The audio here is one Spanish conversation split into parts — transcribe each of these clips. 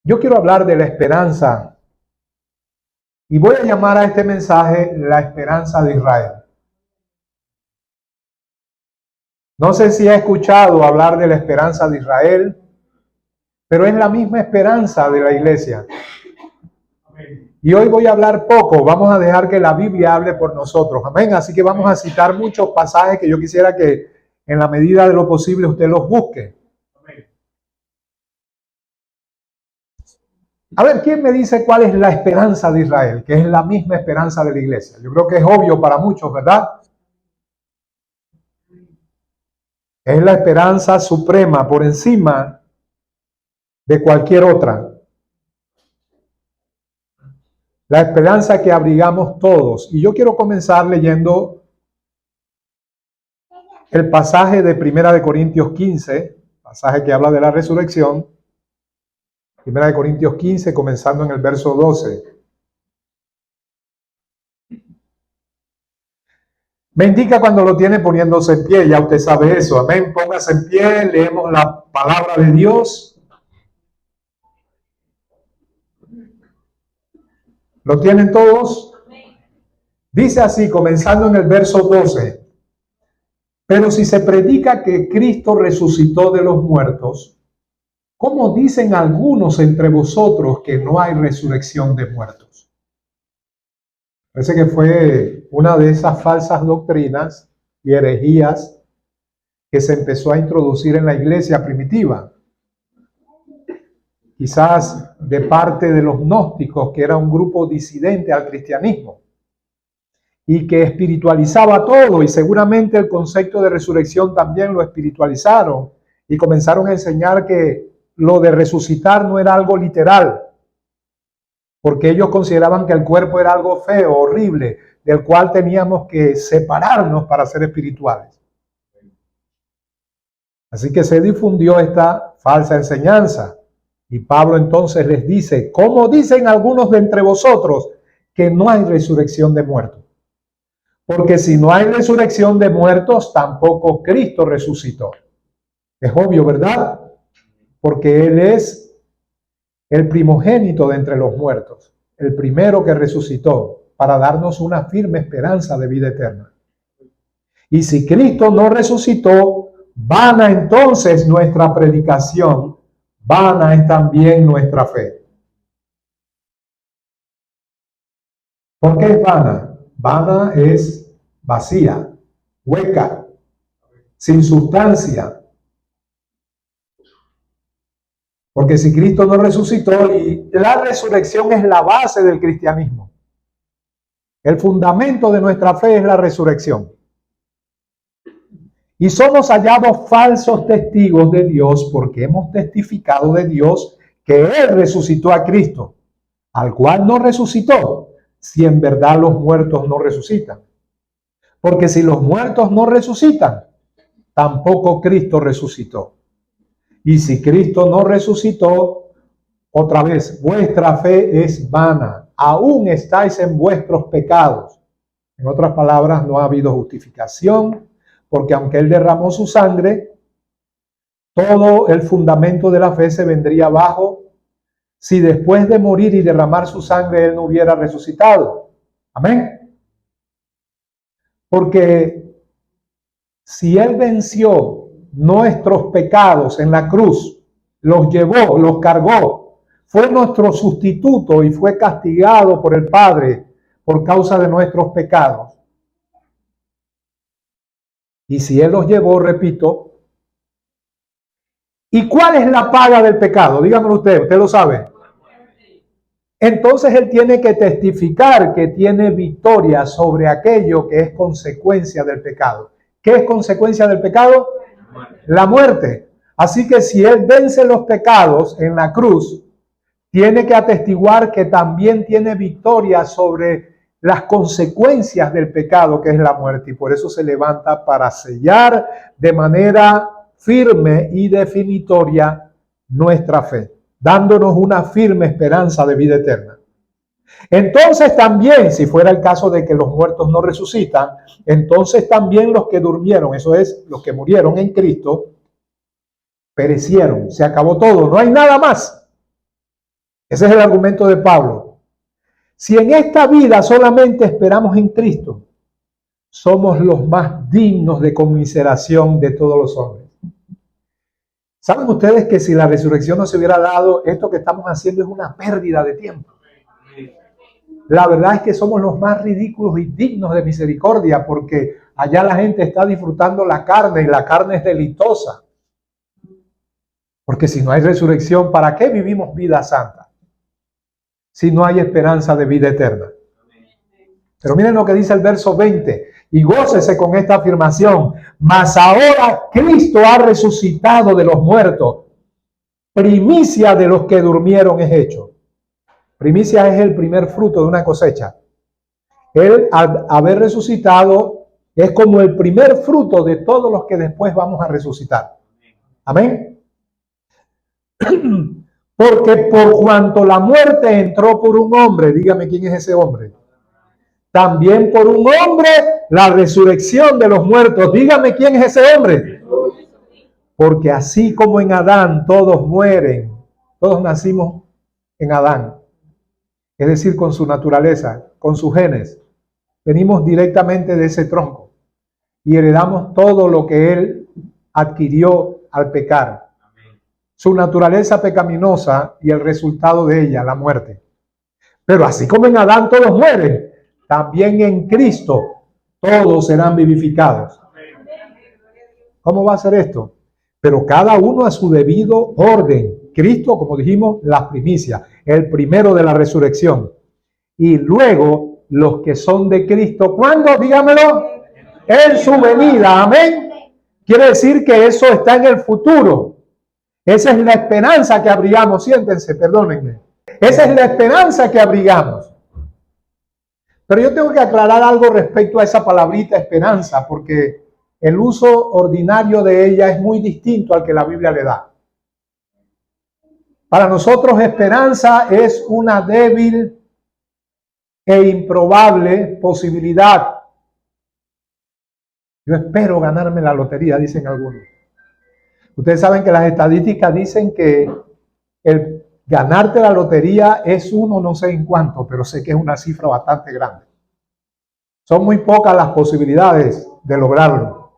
Yo quiero hablar de la esperanza y voy a llamar a este mensaje la esperanza de Israel. No sé si ha escuchado hablar de la esperanza de Israel, pero es la misma esperanza de la iglesia. Y hoy voy a hablar poco, vamos a dejar que la Biblia hable por nosotros. Amén. Así que vamos a citar muchos pasajes que yo quisiera que en la medida de lo posible usted los busque. A ver, ¿quién me dice cuál es la esperanza de Israel? Que es la misma esperanza de la iglesia. Yo creo que es obvio para muchos, ¿verdad? Es la esperanza suprema por encima de cualquier otra. La esperanza que abrigamos todos. Y yo quiero comenzar leyendo el pasaje de 1 Corintios 15, pasaje que habla de la resurrección. 1 Corintios 15, comenzando en el verso 12. Me indica cuando lo tiene poniéndose en pie, ya usted sabe eso. Amén, póngase en pie, leemos la palabra de Dios. ¿Lo tienen todos? Dice así, comenzando en el verso 12. Pero si se predica que Cristo resucitó de los muertos, ¿cómo dicen algunos entre vosotros que no hay resurrección de muertos? Parece que fue una de esas falsas doctrinas y herejías que se empezó a introducir en la iglesia primitiva. Quizás de parte de los gnósticos, que era un grupo disidente al cristianismo y que espiritualizaba todo, y seguramente el concepto de resurrección también lo espiritualizaron y comenzaron a enseñar que lo de resucitar no era algo literal, porque ellos consideraban que el cuerpo era algo feo, horrible, del cual teníamos que separarnos para ser espirituales. Así que se difundió esta falsa enseñanza. Y Pablo entonces les dice, ¿cómo dicen algunos de entre vosotros que no hay resurrección de muertos? Porque si no hay resurrección de muertos, tampoco Cristo resucitó. Es obvio, ¿verdad? Porque Él es el primogénito de entre los muertos, el primero que resucitó para darnos una firme esperanza de vida eterna. Y si Cristo no resucitó, vana entonces nuestra predicación, vana es también nuestra fe. ¿Por qué es vana? Vana es vacía, hueca, sin sustancia. Porque si Cristo no resucitó, y la resurrección es la base del cristianismo. El fundamento de nuestra fe es la resurrección. Y somos hallados falsos testigos de Dios porque hemos testificado de Dios que Él resucitó a Cristo, al cual no resucitó, si en verdad los muertos no resucitan. Porque si los muertos no resucitan, tampoco Cristo resucitó. Y si Cristo no resucitó, otra vez, vuestra fe es vana, aún estáis en vuestros pecados. En otras palabras, no ha habido justificación, porque aunque Él derramó su sangre, todo el fundamento de la fe se vendría abajo si después de morir y derramar su sangre Él no hubiera resucitado. Amén. Porque si Él venció nuestros pecados en la cruz, los llevó, los cargó, fue nuestro sustituto y fue castigado por el Padre por causa de nuestros pecados. Y si Él los llevó, repito, ¿y cuál es la paga del pecado? Dígamelo usted lo sabe. Entonces Él tiene que testificar que tiene victoria sobre aquello que es consecuencia del pecado. ¿Qué es consecuencia del pecado? La muerte. Así que si Él vence los pecados en la cruz, tiene que atestiguar que también tiene victoria sobre las consecuencias del pecado, que es la muerte. Y por eso se levanta para sellar de manera firme y definitoria nuestra fe, dándonos una firme esperanza de vida eterna. Entonces también, si fuera el caso de que los muertos no resucitan, entonces también los que durmieron, eso es, los que murieron en Cristo, perecieron, se acabó todo, no hay nada más. Ese es el argumento de Pablo. Si en esta vida solamente esperamos en Cristo, somos los más dignos de conmiseración de todos los hombres. ¿Saben ustedes que si la resurrección no se hubiera dado, esto que estamos haciendo es una pérdida de tiempo? La verdad es que somos los más ridículos y dignos de misericordia, porque allá la gente está disfrutando la carne y la carne es deleitosa. Porque si no hay resurrección, ¿para qué vivimos vida santa? Si no hay esperanza de vida eterna. Pero miren lo que dice el verso 20. Y gócese con esta afirmación. Mas ahora Cristo ha resucitado de los muertos. Primicia de los que durmieron es hecho. Primicia es el primer fruto de una cosecha. Él, al haber resucitado, es como el primer fruto de todos los que después vamos a resucitar. Amén. Porque por cuanto la muerte entró por un hombre, dígame quién es ese hombre. También por un hombre la resurrección de los muertos. Dígame quién es ese hombre. Porque así como en Adán todos mueren, todos nacimos en Adán. Es decir, con su naturaleza, con sus genes. Venimos directamente de ese tronco y heredamos todo lo que él adquirió al pecar. Su naturaleza pecaminosa y el resultado de ella, la muerte. Pero así como en Adán todos mueren, también en Cristo todos serán vivificados. ¿Cómo va a ser esto? Pero cada uno a su debido orden. Cristo, como dijimos, las primicias, el primero de la resurrección. Y luego los que son de Cristo, ¿cuándo? Dígamelo. En su venida, amén. Quiere decir que eso está en el futuro. Esa es la esperanza que abrigamos. Siéntense, perdónenme. Esa es la esperanza que abrigamos. Pero yo tengo que aclarar algo respecto a esa palabrita esperanza, porque el uso ordinario de ella es muy distinto al que la Biblia le da. Para nosotros esperanza es una débil e improbable posibilidad. Yo espero ganarme la lotería, dicen algunos. Ustedes saben que las estadísticas dicen que el ganarte la lotería es uno no sé en cuánto, pero sé que es una cifra bastante grande. Son muy pocas las posibilidades de lograrlo.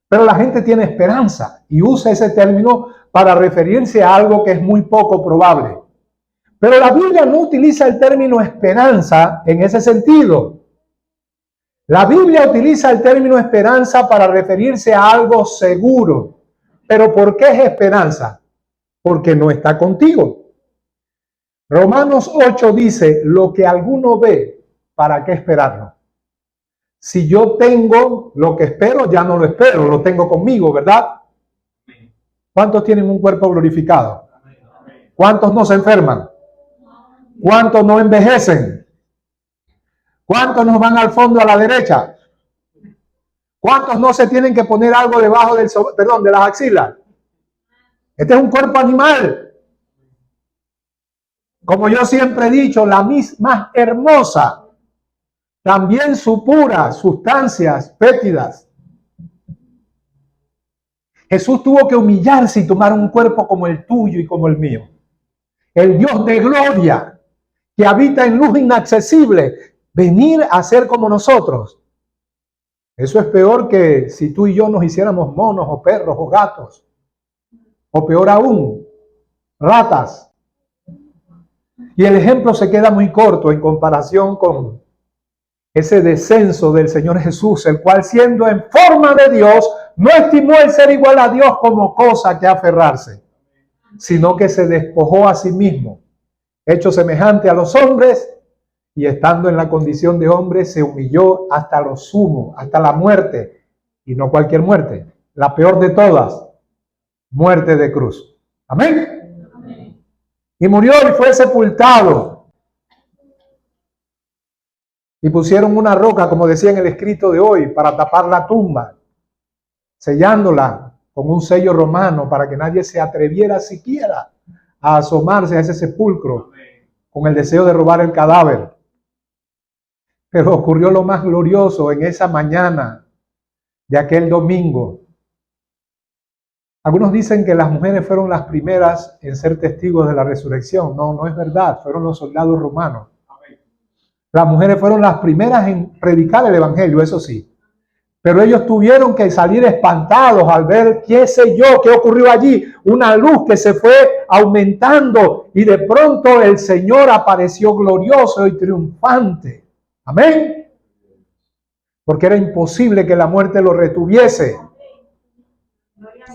Pero la gente tiene esperanza y usa ese término para referirse a algo que es muy poco probable. Pero la Biblia no utiliza el término esperanza en ese sentido. La Biblia utiliza el término esperanza para referirse a algo seguro. ¿Pero por qué es esperanza? Porque no está contigo. Romanos 8 dice, lo que alguno ve, ¿para qué esperarlo? Si yo tengo lo que espero, ya no lo espero, lo tengo conmigo, ¿verdad? ¿Cuántos tienen un cuerpo glorificado? ¿Cuántos no se enferman? ¿Cuántos no envejecen? ¿Cuántos no van al fondo a la derecha? ¿Cuántos no se tienen que poner algo debajo de las axilas? Este es un cuerpo animal. Como yo siempre he dicho, la más hermosa, también su pura sustancias fétidas. Jesús tuvo que humillarse y tomar un cuerpo como el tuyo y como el mío. El Dios de gloria, que habita en luz inaccesible, venir a ser como nosotros. Eso es peor que si tú y yo nos hiciéramos monos o perros o gatos. O peor aún, ratas. Y el ejemplo se queda muy corto en comparación con ese descenso del Señor Jesús, el cual siendo en forma de Dios, no estimó el ser igual a Dios como cosa que aferrarse, sino que se despojó a sí mismo, hecho semejante a los hombres, y estando en la condición de hombre, se humilló hasta lo sumo, hasta la muerte, y no cualquier muerte, la peor de todas, muerte de cruz. Amén. Amén. Y murió y fue sepultado. Y pusieron una roca, como decía en el escrito de hoy, para tapar la tumba, sellándola con un sello romano para que nadie se atreviera siquiera a asomarse a ese sepulcro con el deseo de robar el cadáver. Pero ocurrió lo más glorioso en esa mañana de aquel domingo. Algunos dicen que las mujeres fueron las primeras en ser testigos de la resurrección. No, no es verdad. Fueron los soldados romanos. Las mujeres fueron las primeras en predicar el evangelio, eso sí. Pero ellos tuvieron que salir espantados al ver, qué sé yo, qué ocurrió allí. Una luz que se fue aumentando y de pronto el Señor apareció glorioso y triunfante. Amén. Porque era imposible que la muerte lo retuviese.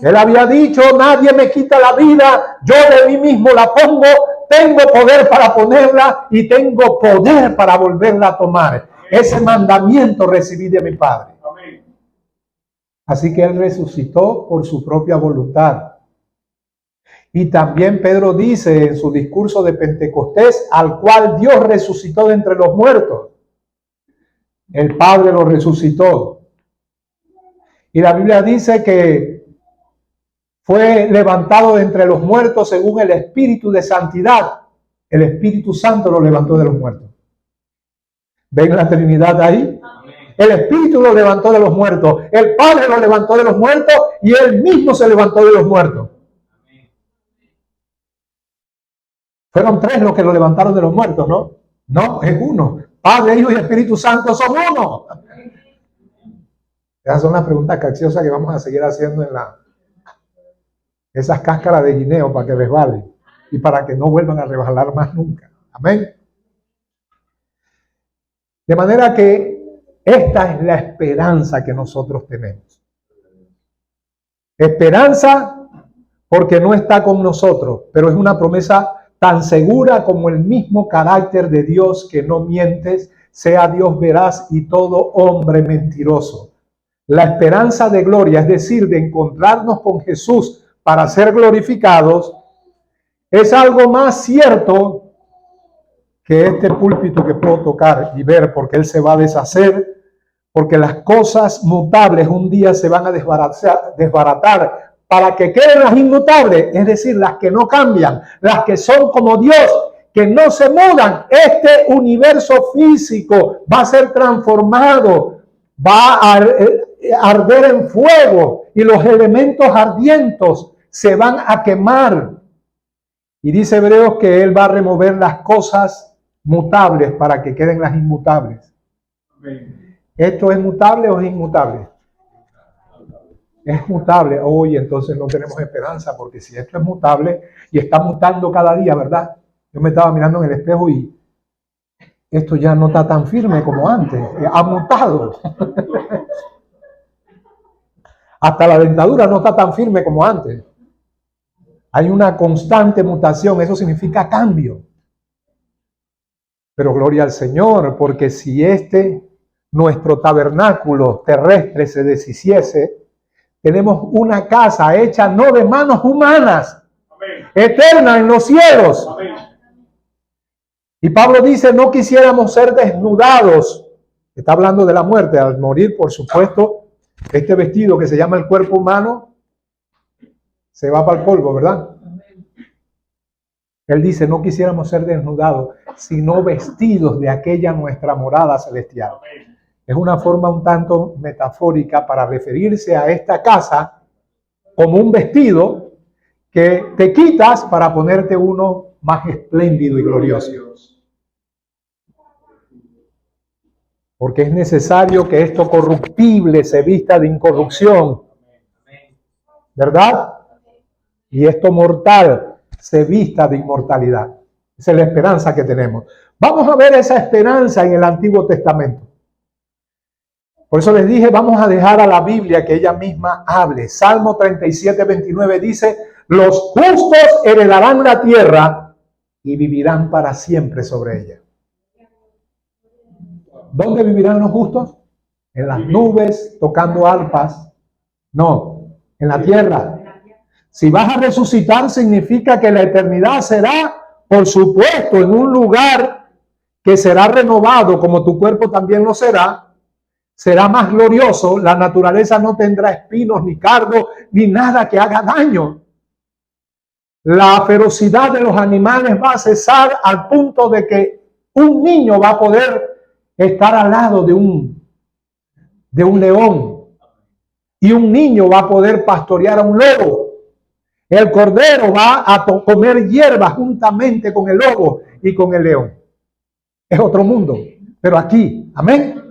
Él había dicho, nadie me quita la vida, yo de mí mismo la pongo, tengo poder para ponerla y tengo poder para volverla a tomar. Ese mandamiento recibí de mi Padre. Así que Él resucitó por su propia voluntad. Y también Pedro dice en su discurso de Pentecostés, al cual Dios resucitó de entre los muertos. El Padre lo resucitó. Y la Biblia dice que fue levantado de entre los muertos según el Espíritu de Santidad. El Espíritu Santo lo levantó de los muertos. ¿Ven la Trinidad ahí? El Espíritu lo levantó de los muertos. El Padre lo levantó de los muertos y Él mismo se levantó de los muertos. Fueron tres los que lo levantaron de los muertos, ¿no? No, es uno. Padre, Hijo y Espíritu Santo son uno. Esas son las preguntas capciosas que vamos a seguir haciendo en esas cáscaras de guineo para que resbalen y para que no vuelvan a resbalar más nunca. Amén. De manera que esta es la esperanza que nosotros tenemos. Esperanza porque no está con nosotros, pero es una promesa tan segura como el mismo carácter de Dios, que no mientes, sea Dios veraz y todo hombre mentiroso. La esperanza de gloria, es decir, de encontrarnos con Jesús para ser glorificados, es algo más cierto que este púlpito que puedo tocar y ver, porque Él se va a deshacer, porque las cosas mutables un día se van a desbaratar para que queden las inmutables, es decir, las que no cambian, las que son como Dios, que no se mudan. Este universo físico va a ser transformado, va a arder en fuego y los elementos ardientes se van a quemar. Y dice Hebreos que Él va a remover las cosas mutables para que queden las inmutables. ¿Esto es mutable o es inmutable? Es mutable. Oye, entonces no tenemos esperanza, porque si esto es mutable y está mutando cada día, ¿verdad? Yo me estaba mirando en el espejo y esto ya no está tan firme como antes. Ha mutado. Hasta la dentadura no está tan firme como antes. Hay una constante mutación. Eso significa cambio. Pero gloria al Señor, porque si nuestro tabernáculo terrestre se deshiciese, tenemos una casa hecha no de manos humanas, eterna en los cielos. Amén. Y Pablo dice, no quisiéramos ser desnudados. Está hablando de la muerte. Al morir, por supuesto, este vestido que se llama el cuerpo humano se va para el polvo, ¿verdad? Él dice, no quisiéramos ser desnudados, sino vestidos de aquella nuestra morada celestial. Es una forma un tanto metafórica para referirse a esta casa como un vestido que te quitas para ponerte uno más espléndido y glorioso. Porque es necesario que esto corruptible se vista de incorrupción, ¿verdad? Y esto mortal se vista de inmortalidad. Esa es la esperanza que tenemos. Vamos a ver esa esperanza en el Antiguo Testamento. Por eso les dije, vamos a dejar a la Biblia que ella misma hable. Salmo 37, 29 dice, los justos heredarán la tierra y vivirán para siempre sobre ella. ¿Dónde vivirán los justos? En las nubes, tocando arpas. No, en la tierra. Si vas a resucitar, significa que la eternidad será, por supuesto, en un lugar que será renovado, como tu cuerpo también lo será. Será más glorioso, la naturaleza no tendrá espinos, ni cardos, ni nada que haga daño. La ferocidad de los animales va a cesar al punto de que un niño va a poder estar al lado de un león. Y un niño va a poder pastorear a un lobo. El cordero va a comer hierba juntamente con el lobo y con el león. Es otro mundo, pero aquí, amén.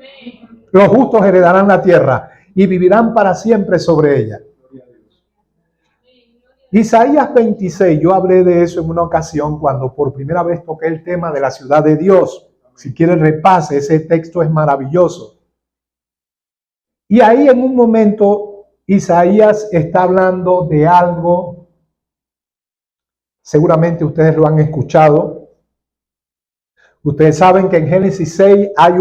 Los justos heredarán la tierra y vivirán para siempre sobre ella. Isaías 26, yo hablé de eso en una ocasión cuando por primera vez toqué el tema de la ciudad de Dios. Si quieren repase, ese texto es maravilloso. Y ahí en un momento Isaías está hablando de algo, seguramente ustedes lo han escuchado. Ustedes saben que en Génesis 6 hay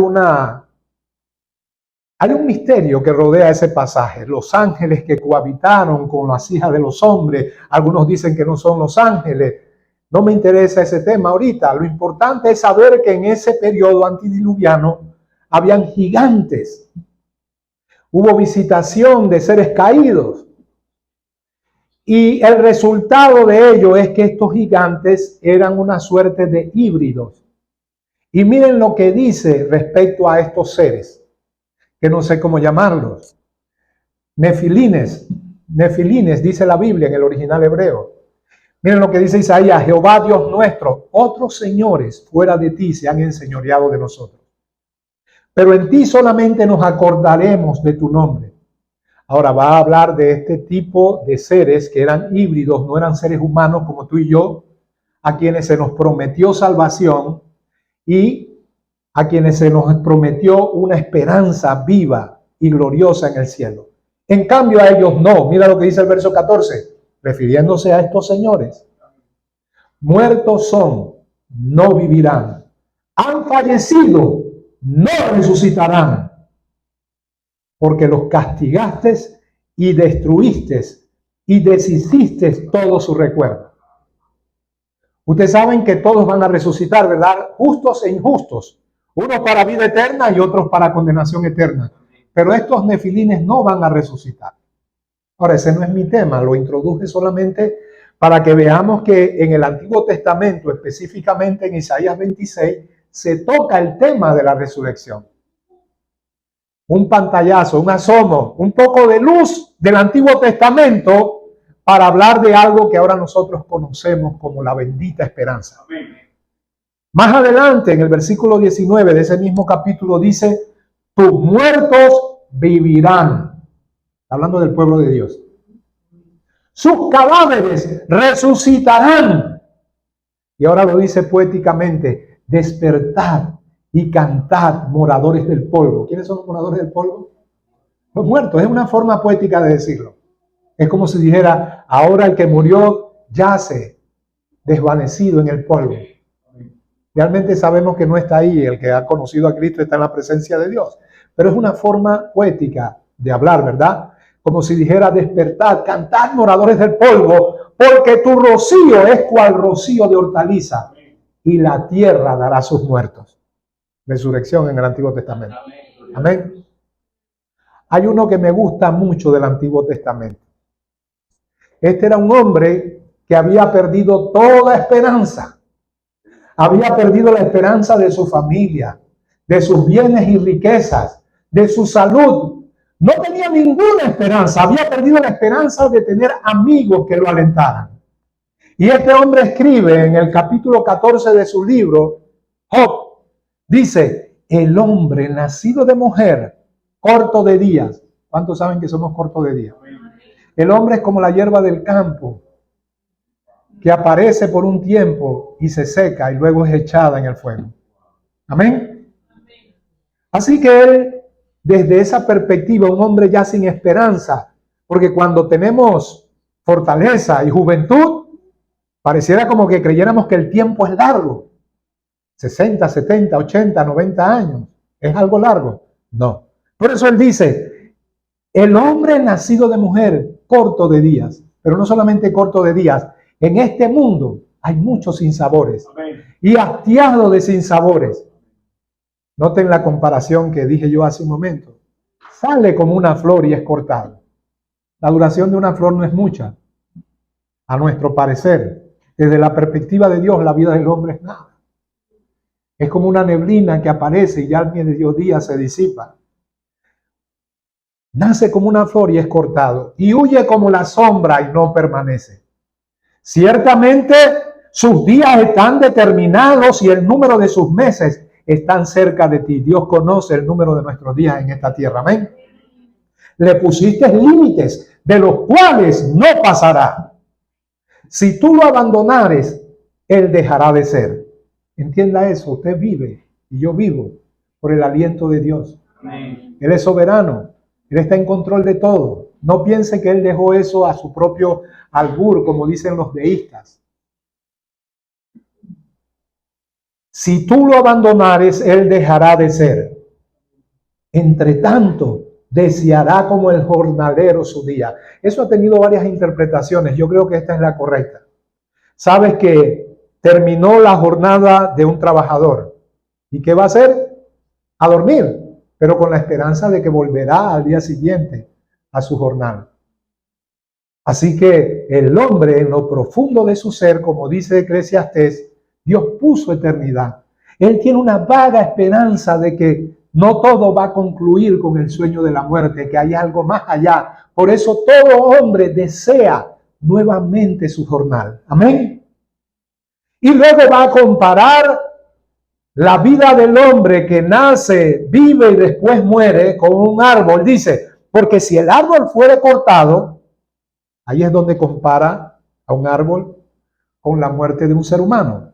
un misterio que rodea ese pasaje. Los ángeles que cohabitaron con las hijas de los hombres. Algunos dicen que no son los ángeles. No me interesa ese tema ahorita. Lo importante es saber que en ese periodo antediluviano habían gigantes. Hubo visitación de seres caídos. Y el resultado de ello es que estos gigantes eran una suerte de híbridos. Y miren lo que dice respecto a estos seres, que no sé cómo llamarlos. Nefilines dice la Biblia en el original hebreo. Miren lo que dice Isaías: Jehová Dios nuestro, otros señores fuera de ti se han enseñoreado de nosotros, pero en ti solamente nos acordaremos de tu nombre. Ahora va a hablar de este tipo de seres que eran híbridos, no eran seres humanos como tú y yo, a quienes se nos prometió salvación y a quienes se nos prometió una esperanza viva y gloriosa en el cielo. En cambio a ellos no. Mira lo que dice el verso 14, refiriéndose a estos señores. Muertos son, no vivirán. Han fallecido, no resucitarán. Porque los castigaste y destruiste y deshiciste todo su recuerdo. Ustedes saben que todos van a resucitar, ¿verdad? Justos e injustos. Unos para vida eterna y otros para condenación eterna. Pero estos nefilines no van a resucitar. Ahora, ese no es mi tema, lo introduje solamente para que veamos que en el Antiguo Testamento, específicamente en Isaías 26, se toca el tema de la resurrección. Un pantallazo, un asomo, un poco de luz del Antiguo Testamento para hablar de algo que ahora nosotros conocemos como la bendita esperanza. Más adelante, en el versículo 19 de ese mismo capítulo, dice: tus muertos vivirán. Hablando del pueblo de Dios. Sus cadáveres resucitarán. Y ahora lo dice poéticamente: despertad y cantad, moradores del polvo. ¿Quiénes son los moradores del polvo? Los muertos. Es una forma poética de decirlo. Es como si dijera: ahora el que murió yace desvanecido en el polvo. Realmente sabemos que no está ahí. El que ha conocido a Cristo está en la presencia de Dios. Pero es una forma poética de hablar, ¿verdad? Como si dijera: despertad, cantad, moradores del polvo, porque tu rocío es cual rocío de hortaliza, y la tierra dará sus muertos. Resurrección en el Antiguo Testamento. Amén. Hay uno que me gusta mucho del Antiguo Testamento. Este era un hombre que había perdido toda esperanza. Había perdido la esperanza de su familia, de sus bienes y riquezas, de su salud. No tenía ninguna esperanza. Había perdido la esperanza de tener amigos que lo alentaran. Y este hombre escribe en el capítulo 14 de su libro, Job, dice: el hombre nacido de mujer, corto de días. ¿Cuántos saben que somos cortos de días? El hombre es como la hierba del campo, que aparece por un tiempo y se seca y luego es echada en el fuego. Amén. Así que él, desde esa perspectiva, un hombre ya sin esperanza, porque cuando tenemos fortaleza y juventud, pareciera como que creyéramos que el tiempo es largo. 60, 70, 80, 90 años. ¿Es algo largo? No. Por eso él dice: el hombre nacido de mujer, corto de días. Pero no solamente corto de días. En este mundo hay muchos sinsabores. Amén. Y hastiado de sinsabores. Noten la comparación que dije yo hace un momento. Sale como una flor y es cortado. La duración de una flor no es mucha. A nuestro parecer, desde la perspectiva de Dios, la vida del hombre es nada. Es como una neblina que aparece y ya al mediodía se disipa. Nace como una flor y es cortado. Y huye como la sombra y no permanece. Ciertamente sus días están determinados y el número de sus meses están cerca de ti. Dios conoce el número de nuestros días en esta tierra. Amén. Le pusiste límites de los cuales no pasará. Si tú lo abandonares, Él dejará de ser. Entienda eso. Usted vive y yo vivo por el aliento de Dios. Amén. Él es soberano. Él está en control de todo. No piense que Él dejó eso a su propio albur, como dicen los deístas. Si tú lo abandonares, Él dejará de ser. Entre tanto, deseará como el jornalero su día. Eso ha tenido varias interpretaciones. Yo creo que esta es la correcta. Sabes que terminó la jornada de un trabajador. ¿Y qué va a hacer? A dormir, pero con la esperanza de que volverá al día siguiente a su jornada. Así que el hombre en lo profundo de su ser, como dice Eclesiastés, Dios puso eternidad. Él tiene una vaga esperanza de que no todo va a concluir con el sueño de la muerte, que hay algo más allá. Por eso todo hombre desea nuevamente su jornal. Amén. Y luego va a comparar la vida del hombre que nace, vive y después muere con un árbol. Dice, porque si el árbol fuere cortado, ahí es donde compara a un árbol con la muerte de un ser humano.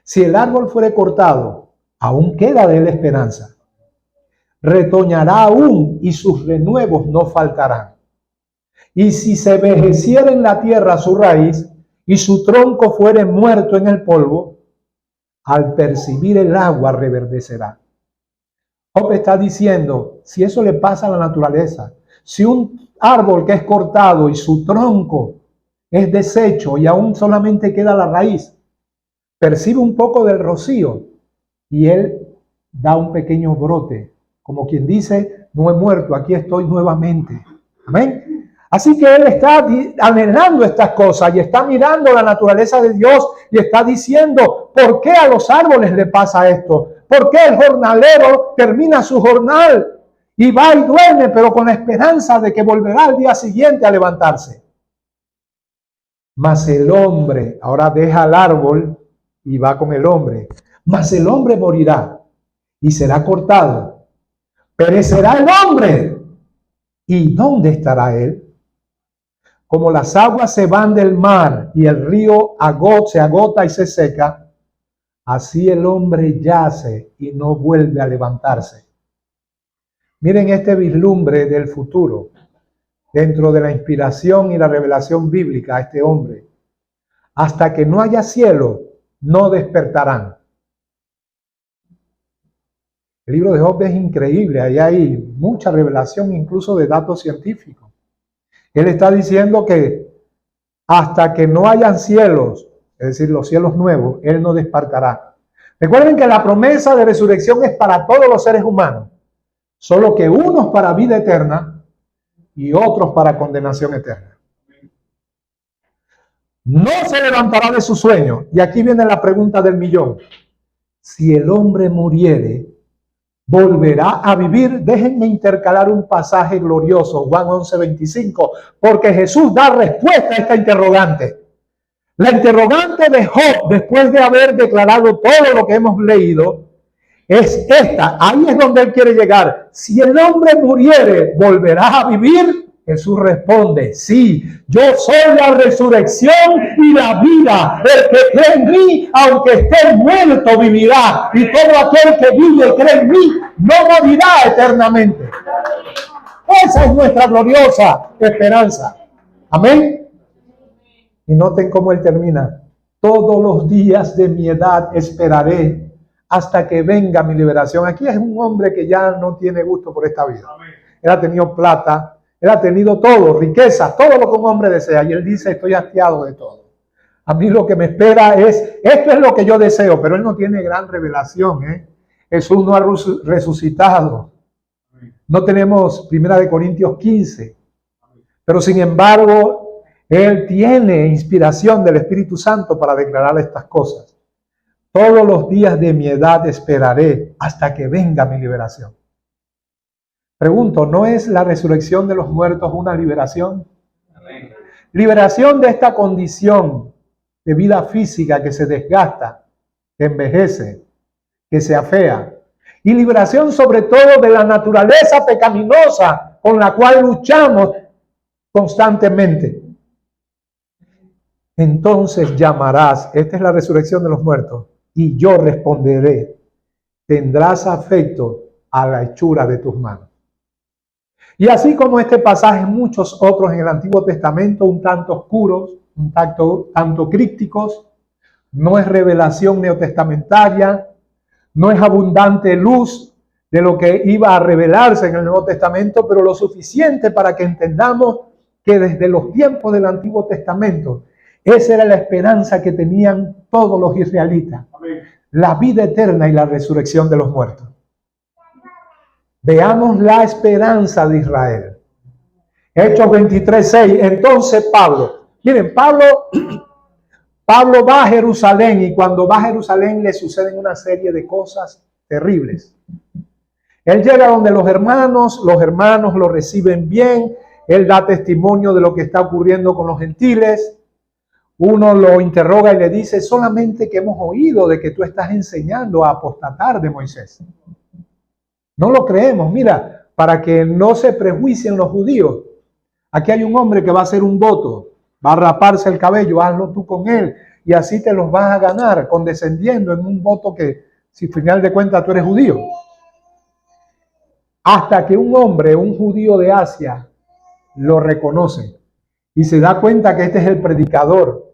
Si el árbol fuere cortado, aún queda de él esperanza. Retoñará aún y sus renuevos no faltarán. Y si se envejeciera en la tierra su raíz y su tronco fuere muerto en el polvo, al percibir el agua reverdecerá. Job está diciendo, si eso le pasa a la naturaleza, si un árbol que es cortado y su tronco es deshecho y aún solamente queda la raíz, percibe un poco del rocío y él da un pequeño brote, como quien dice, no he muerto, aquí estoy nuevamente. Amén. Así que él está anhelando estas cosas y está mirando la naturaleza de Dios y está diciendo, ¿por qué a los árboles le pasa esto? ¿Por qué el jornalero termina su jornal y va y duerme, pero con la esperanza de que volverá al día siguiente a levantarse? Mas el hombre, ahora deja al árbol y va con el hombre, mas el hombre morirá y será cortado. Perecerá el hombre. ¿Y dónde estará él? Como las aguas se van del mar y el río se agota y se seca, así el hombre yace y no vuelve a levantarse. Miren este vislumbre del futuro dentro de la inspiración y la revelación bíblica a este hombre. Hasta que no haya cielo, no despertarán. El libro de Job es increíble, ahí hay mucha revelación incluso de datos científicos. Él está diciendo que hasta que no hayan cielos, es decir, los cielos nuevos, Él no despertará. Recuerden que la promesa de resurrección es para todos los seres humanos, solo que unos para vida eterna y otros para condenación eterna. No se levantará de su sueño. Y aquí viene la pregunta del millón. Si el hombre muriere, ¿volverá a vivir? Déjenme intercalar un pasaje glorioso, Juan 11:25, porque Jesús da respuesta a esta interrogante. La interrogante de Job, después de haber declarado todo lo que hemos leído, es esta. Ahí es donde él quiere llegar. Si el hombre muriere, ¿volverá a vivir? Jesús responde, sí, yo soy la resurrección y la vida. El que cree en mí, aunque esté muerto, vivirá. Y todo aquel que vive y cree en mí, no morirá eternamente. Esa es nuestra gloriosa esperanza. Amén. Y noten cómo él termina. Todos los días de mi edad esperaré hasta que venga mi liberación. Aquí es un hombre que ya no tiene gusto por esta vida. Él ha tenido plata, él ha tenido todo, riqueza, todo lo que un hombre desea. Y él dice, estoy hastiado de todo. A mí lo que me espera es, esto es lo que yo deseo, pero él no tiene gran revelación. Jesús no ha resucitado. No tenemos 1 Corintios 15. Pero sin embargo, él tiene inspiración del Espíritu Santo para declarar estas cosas. Todos los días de mi edad esperaré hasta que venga mi liberación. Pregunto, ¿no es la resurrección de los muertos una liberación? Amén. Liberación de esta condición de vida física que se desgasta, que envejece, que se afea. Y liberación sobre todo de la naturaleza pecaminosa con la cual luchamos constantemente. Entonces llamarás, esta es la resurrección de los muertos, y yo responderé, tendrás afecto a la hechura de tus manos. Y así como este pasaje, muchos otros en el Antiguo Testamento, un tanto oscuros, un tanto crípticos, no es revelación neotestamentaria, no es abundante luz de lo que iba a revelarse en el Nuevo Testamento, pero lo suficiente para que entendamos que desde los tiempos del Antiguo Testamento, esa era la esperanza que tenían todos los israelitas. Amén. La vida eterna y la resurrección de los muertos. Veamos la esperanza de Israel. Hechos 23:6. Entonces Pablo, miren, Pablo va a Jerusalén, y cuando va a Jerusalén le suceden una serie de cosas terribles. Él llega donde los hermanos lo reciben bien, él da testimonio de lo que está ocurriendo con los gentiles. Uno lo interroga y le dice, solamente que hemos oído de que tú estás enseñando a apostatar de Moisés. No lo creemos. Mira, para que no se prejuicien los judíos, aquí hay un hombre que va a hacer un voto, va a raparse el cabello, hazlo tú con él, y así te los vas a ganar, condescendiendo en un voto que, si al final de cuentas tú eres judío. Hasta que un hombre, un judío de Asia, lo reconoce y se da cuenta que este es el predicador,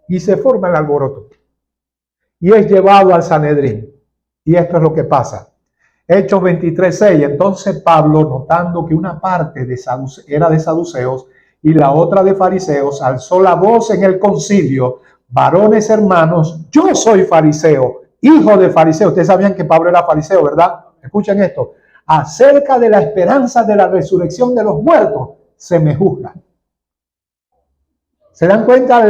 y se forma el alboroto. Y es llevado al Sanedrín. Y esto es lo que pasa. Hechos 23:6. Entonces Pablo, notando que una parte era de saduceos y la otra de fariseos, alzó la voz en el concilio: varones hermanos, yo soy fariseo, hijo de fariseo. Ustedes sabían que Pablo era fariseo, ¿verdad? Escuchen esto. Acerca de la esperanza de la resurrección de los muertos, se me juzga. ¿Se dan cuenta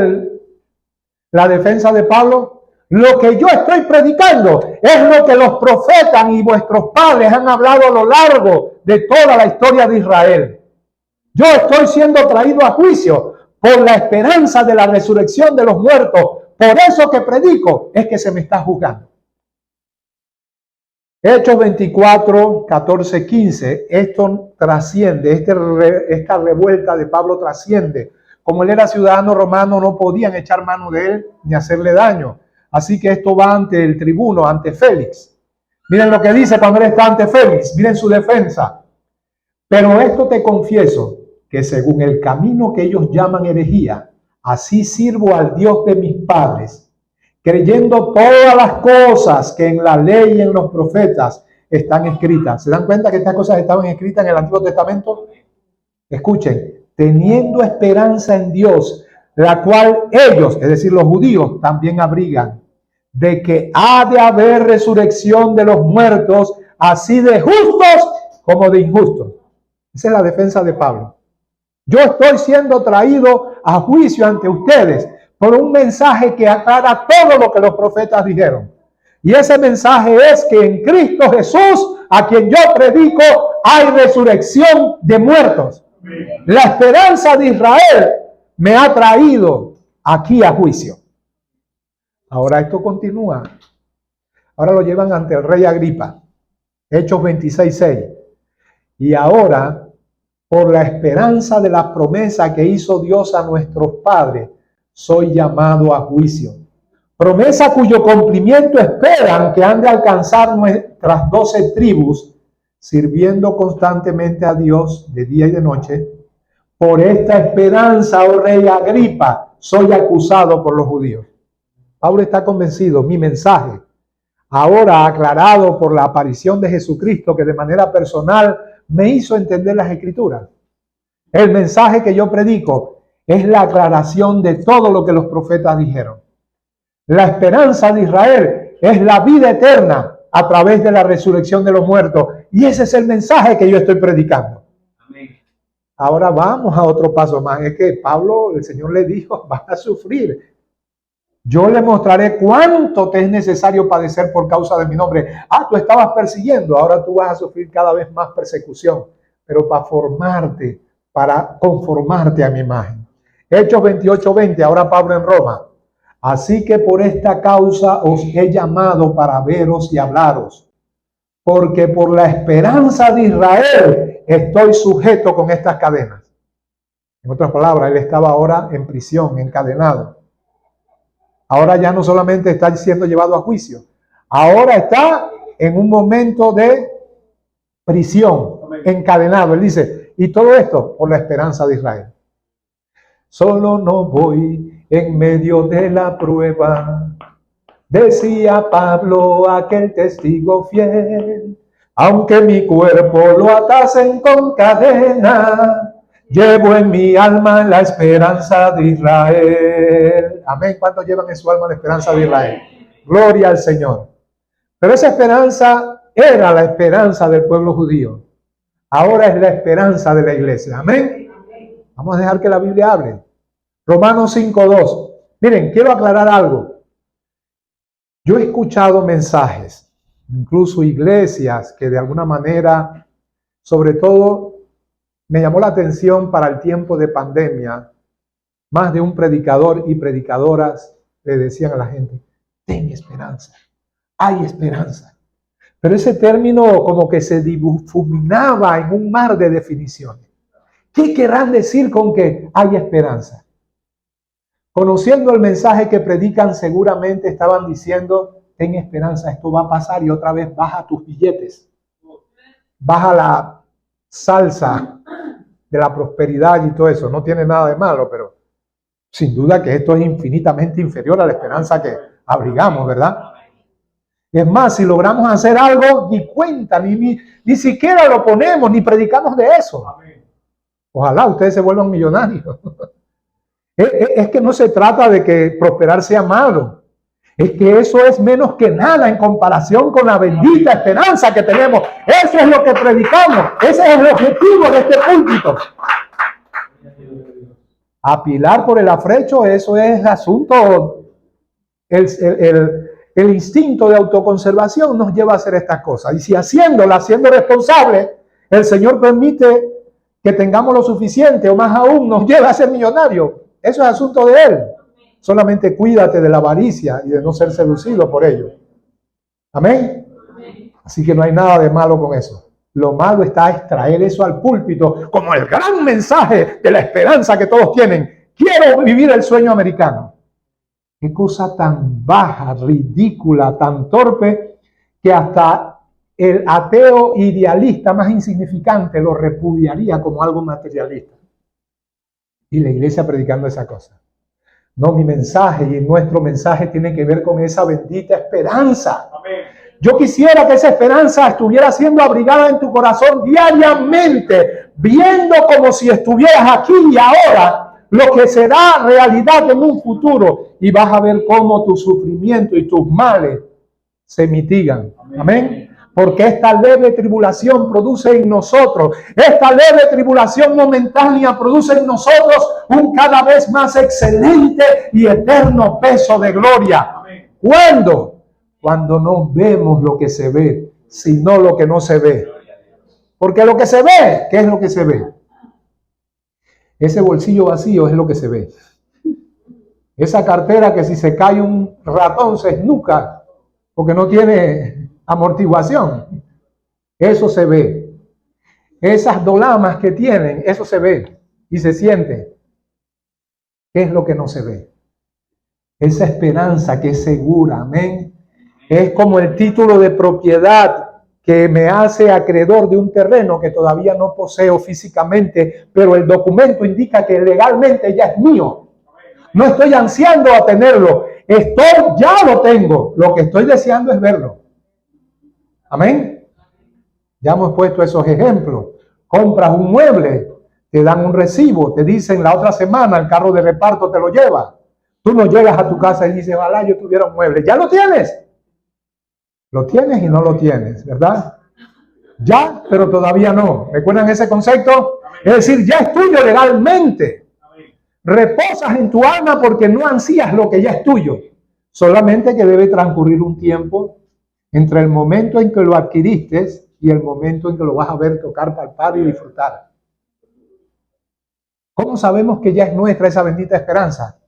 la defensa de Pablo? Lo que yo estoy predicando es lo que los profetas y vuestros padres han hablado a lo largo de toda la historia de Israel. Yo estoy siendo traído a juicio por la esperanza de la resurrección de los muertos. Por eso que predico es que se me está juzgando. Hechos 24, 14, 15. Esto trasciende, esta revuelta de Pablo trasciende. Como él era ciudadano romano, no podían echar mano de él ni hacerle daño. Así que esto va ante el tribuno, ante Félix. Miren lo que dice cuando él está ante Félix. Miren su defensa. Pero esto te confieso, que según el camino que ellos llaman herejía, así sirvo al Dios de mis padres, creyendo todas las cosas que en la ley y en los profetas están escritas. ¿Se dan cuenta que estas cosas estaban escritas en el Antiguo Testamento? Escuchen, teniendo esperanza en Dios, la cual ellos, es decir, los judíos, también abrigan, de que ha de haber resurrección de los muertos, así de justos como de injustos. Esa es la defensa de Pablo. Yo estoy siendo traído a juicio ante ustedes por un mensaje que aclara todo lo que los profetas dijeron. Y ese mensaje es que en Cristo Jesús, a quien yo predico, hay resurrección de muertos. La esperanza de Israel me ha traído aquí a juicio. Ahora esto continúa. Ahora lo llevan ante el rey Agripa. Hechos 26:6. Y ahora, por la esperanza de la promesa que hizo Dios a nuestros padres, soy llamado a juicio. Promesa cuyo cumplimiento esperan que han de alcanzar nuestras 12 tribus, sirviendo constantemente a Dios de día y de noche. Por esta esperanza, oh rey Agripa, soy acusado por los judíos. Pablo está convencido, mi mensaje, ahora aclarado por la aparición de Jesucristo, que de manera personal me hizo entender las Escrituras. El mensaje que yo predico es la aclaración de todo lo que los profetas dijeron. La esperanza de Israel es la vida eterna a través de la resurrección de los muertos. Y ese es el mensaje que yo estoy predicando. Amén. Ahora vamos a otro paso más. Es que Pablo, el Señor le dijo, vas a sufrir. Yo le mostraré cuánto te es necesario padecer por causa de mi nombre. Tú estabas persiguiendo, ahora tú vas a sufrir cada vez más persecución, pero para formarte, para conformarte a mi imagen. Hechos 28:20, ahora Pablo en Roma. Así que por esta causa os he llamado para veros y hablaros, porque por la esperanza de Israel estoy sujeto con estas cadenas. En otras palabras, él estaba ahora en prisión, encadenado. Ahora ya no solamente está siendo llevado a juicio, ahora está en un momento de prisión, encadenado. Él dice, y todo esto por la esperanza de Israel. Solo no voy en medio de la prueba, decía Pablo, aquel testigo fiel. Aunque mi cuerpo lo atasen con cadena, llevo en mi alma la esperanza de Israel. Amén. ¿Cuántos llevan en su alma la esperanza de Israel? Gloria al Señor. Pero esa esperanza era la esperanza del pueblo judío. Ahora es la esperanza de la iglesia. Amén. Vamos a dejar que la Biblia hable. Romanos 5:2. Miren, quiero aclarar algo. Yo he escuchado mensajes, incluso iglesias que de alguna manera, sobre todo, me llamó la atención para el tiempo de pandemia. Más de un predicador y predicadoras le decían a la gente, ten esperanza, hay esperanza. Pero ese término como que se difuminaba en un mar de definiciones. ¿Qué querrán decir con que hay esperanza? Conociendo el mensaje que predican, seguramente estaban diciendo, ten esperanza, esto va a pasar y otra vez baja tus billetes. Baja la salsa de la prosperidad y todo eso. No tiene nada de malo, pero sin duda que esto es infinitamente inferior a la esperanza que abrigamos, ¿verdad? Es más, si logramos hacer algo, ni cuenta, ni siquiera lo ponemos, ni predicamos de eso. Ojalá ustedes se vuelvan millonarios. Es que no se trata de que prosperar sea malo. Es que eso es menos que nada en comparación con la bendita esperanza que tenemos. Eso es lo que predicamos. Ese es el objetivo de este púlpito. Apilar por el afrecho, eso es asunto. El instinto de autoconservación nos lleva a hacer estas cosas. Y si siendo responsable, el Señor permite que tengamos lo suficiente o más aún nos lleva a ser millonarios. Eso es asunto de Él. Solamente cuídate de la avaricia y de no ser seducido por ello. Amén. Así que no hay nada de malo con eso. Lo malo está extraer eso al púlpito como el gran mensaje de la esperanza que todos tienen. Quiero vivir el sueño americano. Qué cosa tan baja, ridícula, tan torpe, que hasta el ateo idealista más insignificante lo repudiaría como algo materialista. Y la iglesia predicando esa cosa. No, mi mensaje y nuestro mensaje tiene que ver con esa bendita esperanza. Amén. Yo quisiera que esa esperanza estuviera siendo abrigada en tu corazón diariamente, viendo como si estuvieras aquí y ahora, lo que será realidad en un futuro, y vas a ver cómo tu sufrimiento y tus males se mitigan. Amén. Porque esta leve tribulación produce en nosotros, esta leve tribulación momentánea produce en nosotros un cada vez más excelente y eterno peso de gloria. ¿Cuándo? Cuando no vemos lo que se ve, sino lo que no se ve. Porque lo que se ve, ¿qué es lo que se ve? Ese bolsillo vacío es lo que se ve. Esa cartera que si se cae un ratón se esnuca porque no tiene amortiguación. Eso se ve. Esas dolamas que tienen, eso se ve y se siente. ¿Qué es lo que no se ve? Esa esperanza que es segura, amén. Es como el título de propiedad que me hace acreedor de un terreno que todavía no poseo físicamente, pero el documento indica que legalmente ya es mío. No estoy ansiando a tenerlo, ya lo tengo. Lo que estoy deseando es verlo. Amén. Ya hemos puesto esos ejemplos. Compras un mueble, te dan un recibo, te dicen la otra semana el carro de reparto te lo lleva. Tú no llegas a tu casa y dices, ojalá yo tuviera un mueble. Ya lo tienes. Lo tienes y no lo tienes, ¿verdad? Ya, pero todavía no. ¿Recuerdan ese concepto? Es decir, ya es tuyo legalmente. Reposas en tu alma porque no ansías lo que ya es tuyo. Solamente que debe transcurrir un tiempo entre el momento en que lo adquiriste y el momento en que lo vas a ver, tocar, palpar y disfrutar. ¿Cómo sabemos que ya es nuestra esa bendita esperanza?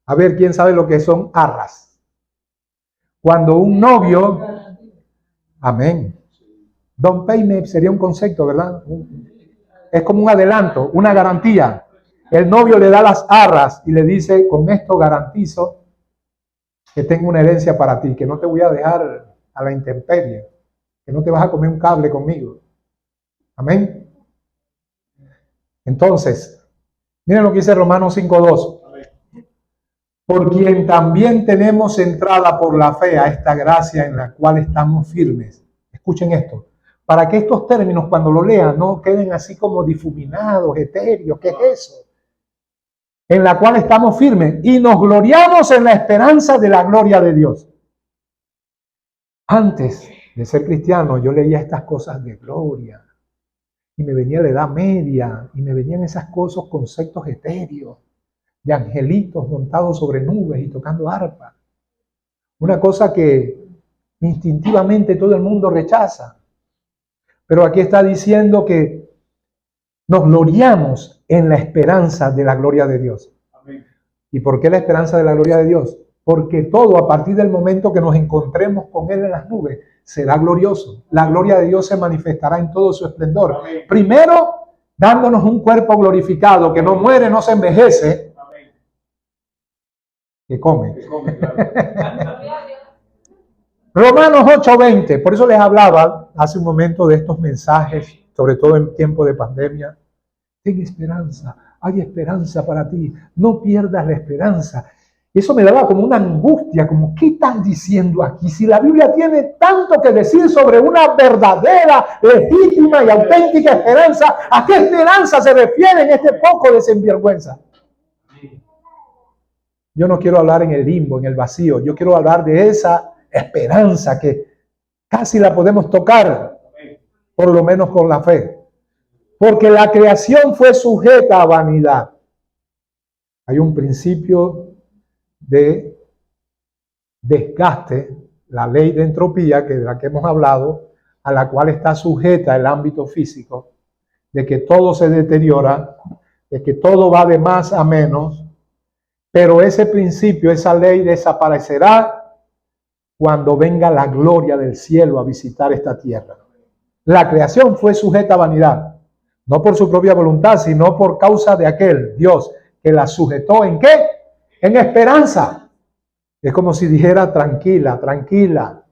A ver, ¿quién sabe lo que son arras? Cuando un novio, amén, down payment sería un concepto, ¿verdad? Es como un adelanto, una garantía. El novio le da las arras y le dice, con esto garantizo que tengo una herencia para ti, que no te voy a dejar a la intemperie, que no te vas a comer un cable conmigo. Amén. Entonces, miren lo que dice Romanos 5:2. Por quien también tenemos entrada por la fe a esta gracia en la cual estamos firmes. Escuchen esto, para que estos términos cuando lo lean no queden así como difuminados, etéreos. ¿Qué es eso? En la cual estamos firmes y nos gloriamos en la esperanza de la gloria de Dios. Antes de ser cristiano yo leía estas cosas de gloria y me venía la Edad Media y me venían esas cosas, conceptos etéreos de angelitos montados sobre nubes y tocando arpa. Una cosa que instintivamente todo el mundo rechaza. Pero aquí está diciendo que nos gloriamos en la esperanza de la gloria de Dios. Amén. ¿Y por qué la esperanza de la gloria de Dios? Porque todo a partir del momento que nos encontremos con Él en las nubes será glorioso. La gloria de Dios se manifestará en todo su esplendor. Amén. Primero, dándonos un cuerpo glorificado que no muere, no se envejece, que come. Claro. Romanos 8:20, por eso les hablaba hace un momento de estos mensajes, sobre todo en tiempo de pandemia. Ten esperanza, hay esperanza para ti, no pierdas la esperanza. Eso me daba como una angustia, como ¿qué están diciendo aquí? Si la Biblia tiene tanto que decir sobre una verdadera, legítima y auténtica esperanza, ¿a qué esperanza se refiere en este poco de sinvergüenza? Yo no quiero hablar en el limbo, en el vacío. Yo quiero hablar de esa esperanza que casi la podemos tocar, por lo menos con la fe. Porque la creación fue sujeta a vanidad. Hay un principio de desgaste, la ley de entropía, de la que hemos hablado, a la cual está sujeta el ámbito físico, de que todo se deteriora, de que todo va de más a menos. Pero ese principio, esa ley desaparecerá cuando venga la gloria del cielo a visitar esta tierra. La creación fue sujeta a vanidad, no por su propia voluntad, sino por causa de aquel Dios que la sujetó ¿en qué? En esperanza. Es como si dijera tranquila, tranquila,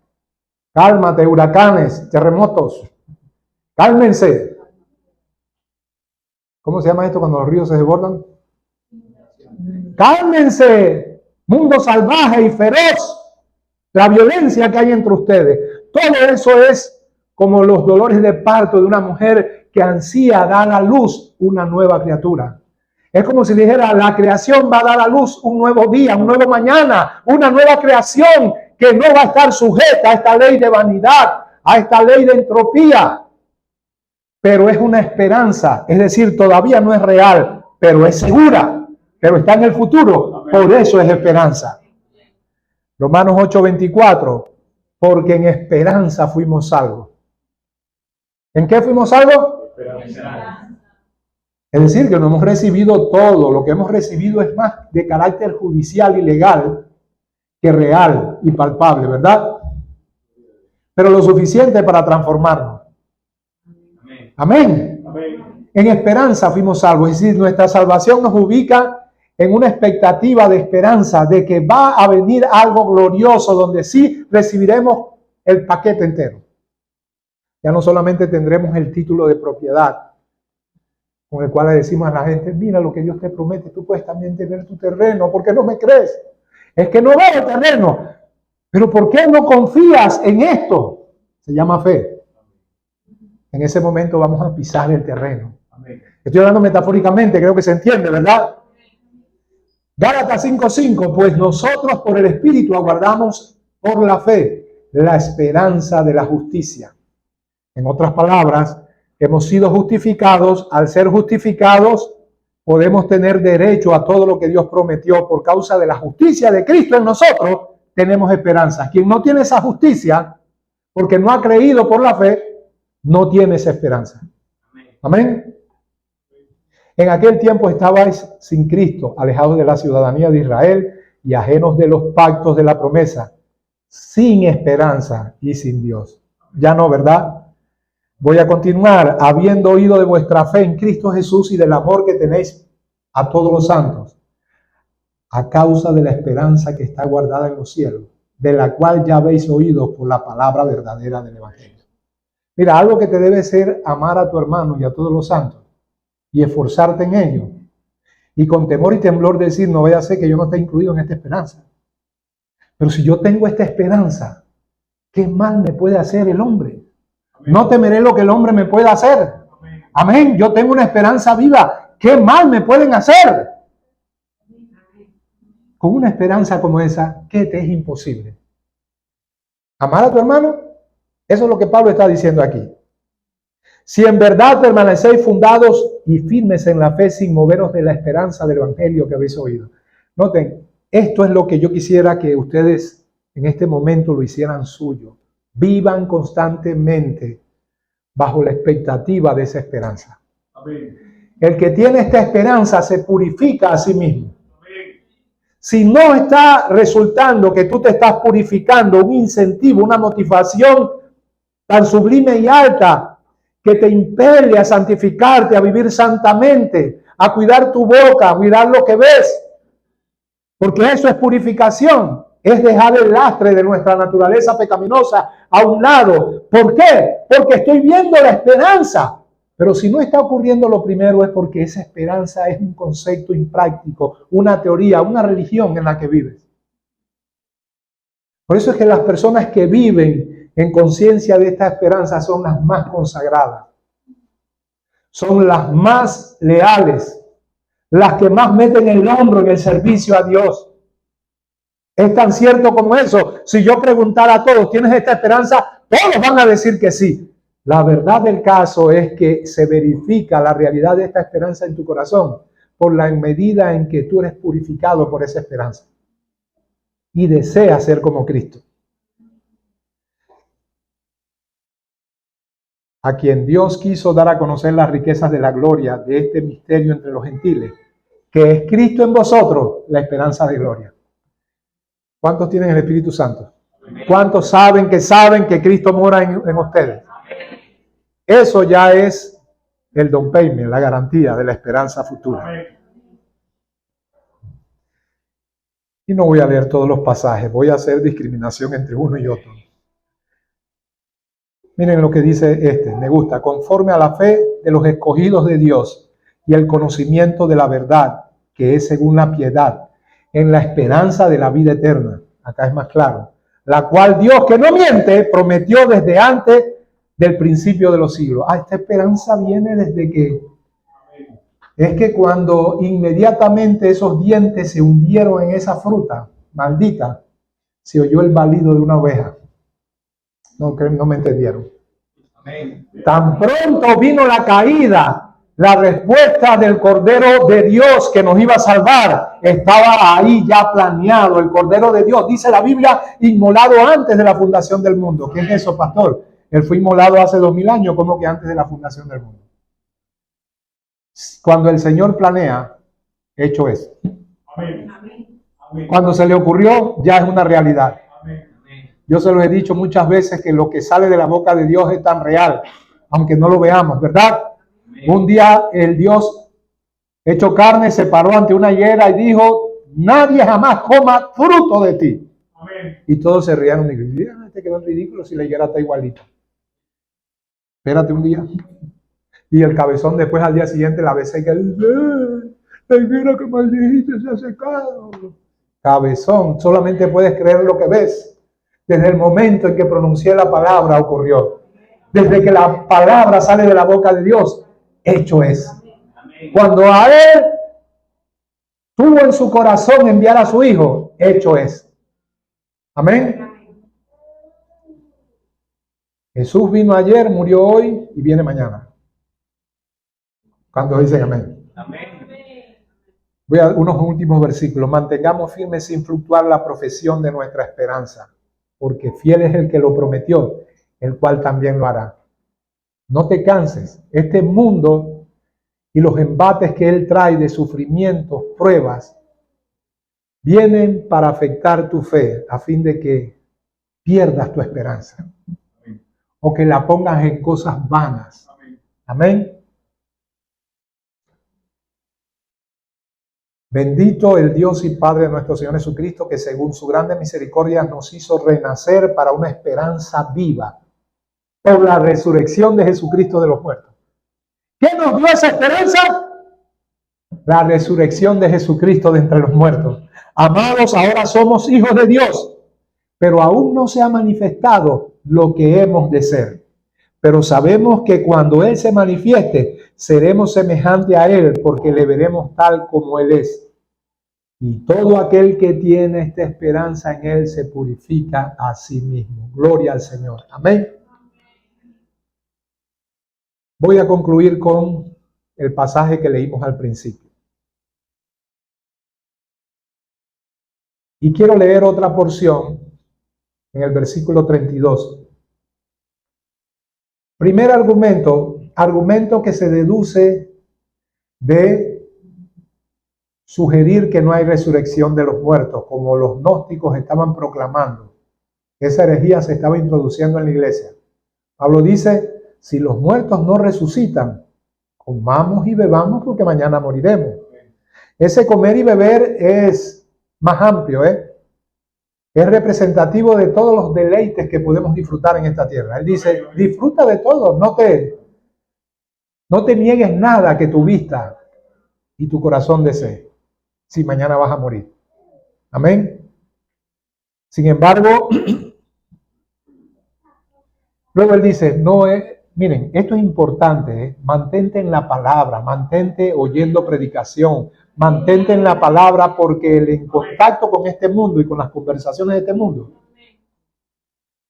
cálmate, huracanes, terremotos, cálmense. ¿Cómo se llama esto cuando los ríos se desbordan? Cálmense, mundo salvaje y feroz, la violencia que hay entre ustedes. Todo eso es como los dolores de parto de una mujer que ansía dar a luz una nueva criatura. Es como si dijera, la creación va a dar a luz un nuevo día, un nuevo mañana, una nueva creación que no va a estar sujeta a esta ley de vanidad, a esta ley de entropía. Pero es una esperanza, es decir, todavía no es real, pero es segura. Pero está en el futuro, por eso es esperanza. Romanos 8:24, porque en esperanza fuimos salvos. ¿En qué fuimos salvos? Esperanza. Es decir, que no hemos recibido todo, lo que hemos recibido es más de carácter judicial y legal que real y palpable, ¿verdad? Pero lo suficiente para transformarnos. Amén. Amén. En esperanza fuimos salvos, es decir, nuestra salvación nos ubica en una expectativa de esperanza de que va a venir algo glorioso donde sí recibiremos el paquete entero. Ya no solamente tendremos el título de propiedad con el cual le decimos a la gente, mira lo que Dios te promete, tú puedes también tener tu terreno, ¿por qué no me crees? Es que no veo el terreno, pero ¿por qué no confías en esto? Se llama fe. En ese momento vamos a pisar el terreno. Estoy hablando metafóricamente, creo que se entiende, ¿verdad? Gálatas 5:5, pues nosotros por el Espíritu aguardamos por la fe la esperanza de la justicia. En otras palabras, hemos sido justificados. Al ser justificados, podemos tener derecho a todo lo que Dios prometió por causa de la justicia de Cristo en nosotros. Tenemos esperanza. Quien no tiene esa justicia, porque no ha creído por la fe, no tiene esa esperanza. Amén. En aquel tiempo estabais sin Cristo, alejados de la ciudadanía de Israel y ajenos de los pactos de la promesa, sin esperanza y sin Dios. Ya no, ¿verdad? Voy a continuar, habiendo oído de vuestra fe en Cristo Jesús y del amor que tenéis a todos los santos, a causa de la esperanza que está guardada en los cielos, de la cual ya habéis oído por la palabra verdadera del Evangelio. Mira, algo que te debe ser amar a tu hermano y a todos los santos y esforzarte en ello. Y con temor y temblor decir, no vaya a ser que yo no esté incluido en esta esperanza. Pero si yo tengo esta esperanza, ¿qué mal me puede hacer el hombre? Amén. No temeré lo que el hombre me pueda hacer. Amén. Amén. Yo tengo una esperanza viva. ¿Qué mal me pueden hacer? Con una esperanza como esa, ¿qué te es imposible? ¿Amar a tu hermano? Eso es lo que Pablo está diciendo aquí. Si en verdad permanecéis fundados y firmes en la fe sin moveros de la esperanza del Evangelio que habéis oído. Noten, esto es lo que yo quisiera que ustedes en este momento lo hicieran suyo. Vivan constantemente bajo la expectativa de esa esperanza. Amén. El que tiene esta esperanza se purifica a sí mismo. Amén. Si no está resultando que tú te estás purificando, un incentivo, una motivación tan sublime y alta, que te impele a santificarte, a vivir santamente, a cuidar tu boca, a cuidar lo que ves. Porque eso es purificación. Es dejar el lastre de nuestra naturaleza pecaminosa a un lado. ¿Por qué? Porque estoy viendo la esperanza. Pero si no está ocurriendo lo primero es porque esa esperanza es un concepto impráctico, una teoría, una religión en la que vives. Por eso es que las personas que viven en conciencia de esta esperanza son las más consagradas, son las más leales, las que más meten el hombro en el servicio a Dios. Es tan cierto como eso. Si yo preguntara a todos, ¿tienes esta esperanza? Todos van a decir que sí. La verdad del caso es que se verifica la realidad de esta esperanza en tu corazón por la medida en que tú eres purificado por esa esperanza y deseas ser como Cristo, a quien Dios quiso dar a conocer las riquezas de la gloria de este misterio entre los gentiles, que es Cristo en vosotros, la esperanza de gloria. ¿Cuántos tienen el Espíritu Santo? ¿Cuántos saben que Cristo mora en ustedes? Eso ya es el down payment, la garantía de la esperanza futura. Y no voy a leer todos los pasajes, voy a hacer discriminación entre uno y otro. Miren lo que dice me gusta, conforme a la fe de los escogidos de Dios y el conocimiento de la verdad, que es según la piedad, en la esperanza de la vida eterna. Acá es más claro. La cual Dios, que no miente, prometió desde antes del principio de los siglos. Esta esperanza viene desde que... Es que cuando inmediatamente esos dientes se hundieron en esa fruta maldita, se oyó el balido de una oveja. No me entendieron. Amén. Tan pronto vino la caída, la respuesta del Cordero de Dios que nos iba a salvar, estaba ahí ya planeado. El Cordero de Dios, dice la Biblia, inmolado antes de la fundación del mundo. ¿Qué es eso, pastor? Él fue inmolado hace 2000 años, como que antes de la fundación del mundo. Cuando el Señor planea, hecho es. Amén. Cuando se le ocurrió, ya es una realidad. Yo se lo he dicho muchas veces que lo que sale de la boca de Dios es tan real, aunque no lo veamos, ¿verdad? Amén. Un día el Dios hecho carne se paró ante una higuera y dijo, nadie jamás coma fruto de ti. Amén. Y todos se rieron y dijeron, este quedó ridículo si la higuera está igualita. Espérate un día. Y el cabezón después al día siguiente la besé que la higuera que maldijiste se ha secado. Cabezón, solamente puedes creer lo que ves. Desde el momento en que pronuncié la palabra ocurrió. Desde que la palabra sale de la boca de Dios, hecho es. Cuando a Él tuvo en su corazón enviar a su Hijo, hecho es. Amén. Jesús vino ayer, murió hoy y viene mañana. ¿Cuántos dicen amén? Amén. Voy a unos últimos versículos. Mantengamos firme sin fluctuar la profesión de nuestra esperanza, porque fiel es el que lo prometió, el cual también lo hará. No te canses. Este mundo y los embates que Él trae de sufrimientos, pruebas, vienen para afectar tu fe a fin de que pierdas tu esperanza o que la pongas en cosas vanas. Amén. Bendito el Dios y Padre de nuestro Señor Jesucristo, que según su grande misericordia nos hizo renacer para una esperanza viva por la resurrección de Jesucristo de los muertos. ¿Qué nos dio esa esperanza? La resurrección de Jesucristo de entre los muertos. Amados, ahora somos hijos de Dios, pero aún no se ha manifestado lo que hemos de ser. Pero sabemos que cuando Él se manifieste, seremos semejantes a Él, porque le veremos tal como Él es. Y todo aquel que tiene esta esperanza en Él se purifica a sí mismo. Gloria al Señor. Amén. Voy a concluir con el pasaje que leímos al principio. Y quiero leer otra porción en el versículo 32. Primer argumento que se deduce de sugerir que no hay resurrección de los muertos, como los gnósticos estaban proclamando. Esa herejía se estaba introduciendo en la iglesia. Pablo dice, si los muertos no resucitan, comamos y bebamos porque mañana moriremos. Ese comer y beber es más amplio, es representativo de todos los deleites que podemos disfrutar en esta tierra. Él dice, disfruta de todo, no te niegues nada que tu vista y tu corazón desee, si mañana vas a morir. Amén. Sin embargo, luego él dice, miren, esto es importante, mantente en la palabra, mantente oyendo predicación, mantente en la palabra, porque el en contacto con este mundo y con las conversaciones de este mundo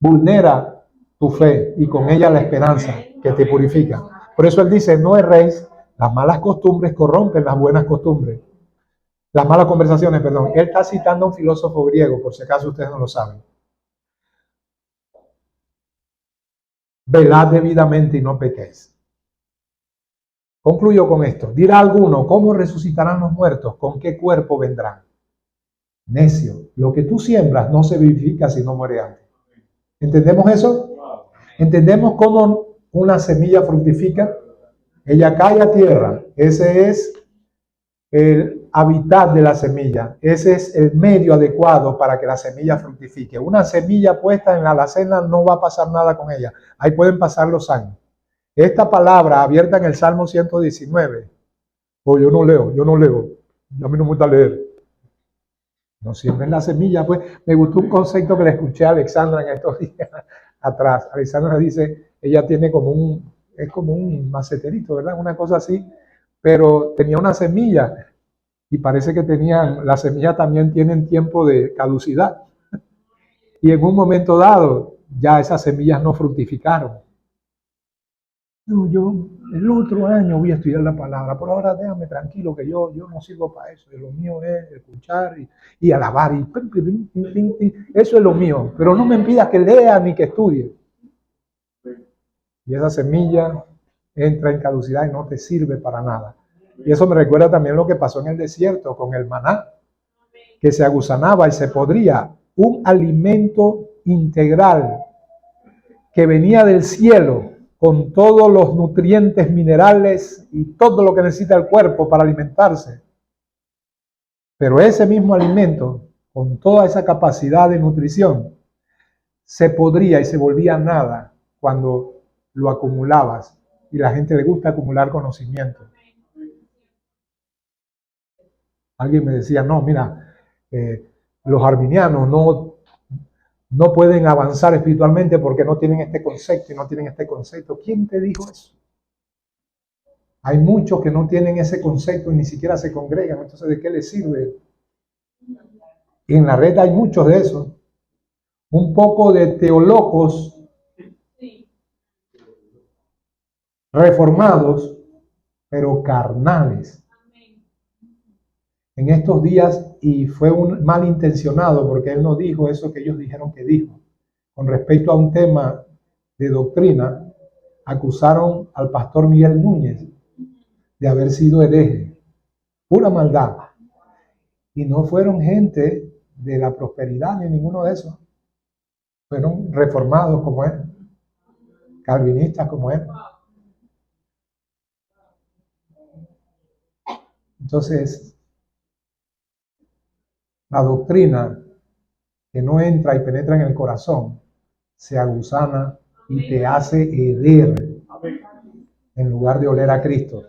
vulnera tu fe y con ella la esperanza que te purifica. Por eso él dice, no erréis, las malas costumbres corrompen las buenas costumbres. Las malas conversaciones, perdón. Él está citando a un filósofo griego, por si acaso ustedes no lo saben. Velad debidamente y no pequéis. Concluyo con esto. Dirá alguno, ¿cómo resucitarán los muertos? ¿Con qué cuerpo vendrán? Necio, lo que tú siembras no se vivifica si no muere antes. ¿Entendemos eso? ¿Entendemos cómo una semilla fructifica? Ella cae a tierra. Ese es el hábitat de la semilla. Ese es el medio adecuado para que la semilla fructifique. Una semilla puesta en la alacena no va a pasar nada con ella. Ahí pueden pasar los años. Esta palabra abierta en el Salmo 119. Yo no leo. A mí no me gusta leer. No siembren la semilla. Pues me gustó un concepto que le escuché a Alexandra en estos días atrás. Alexandra dice, ella tiene es como un maceterito, ¿verdad? Una cosa así. Pero tenía una semilla y parece que las semillas también tienen tiempo de caducidad. Y en un momento dado, ya esas semillas no fructificaron. No, yo el otro año voy a estudiar la palabra, por ahora déjame tranquilo que yo no sirvo para eso. Lo mío es escuchar y alabar. Eso es lo mío, pero no me impidas que lea ni que estudie. Y esa semilla entra en caducidad y no te sirve para nada. Y eso me recuerda también lo que pasó en el desierto con el maná, que se agusanaba y se podría. Un alimento integral que venía del cielo con todos los nutrientes, minerales y todo lo que necesita el cuerpo para alimentarse. Pero ese mismo alimento, con toda esa capacidad de nutrición, se podría y se volvía nada cuando lo acumulabas. Y a la gente le gusta acumular conocimiento. Alguien me decía, no, mira, los arminianos no pueden avanzar espiritualmente porque no tienen este concepto y no tienen este concepto. ¿Quién te dijo eso? Hay muchos que no tienen ese concepto y ni siquiera se congregan. Entonces, ¿de qué les sirve? Y en la red hay muchos de esos. Un poco de teólogos reformados, pero carnales. En estos días, y fue un malintencionado porque él no dijo eso que ellos dijeron que dijo. Con respecto a un tema de doctrina, acusaron al pastor Miguel Núñez de haber sido hereje, pura maldad. Y no fueron gente de la prosperidad ni ninguno de esos. Fueron reformados como él, calvinistas como él. Entonces, la doctrina que no entra y penetra en el corazón se aguzana y te hace herer en lugar de oler a Cristo.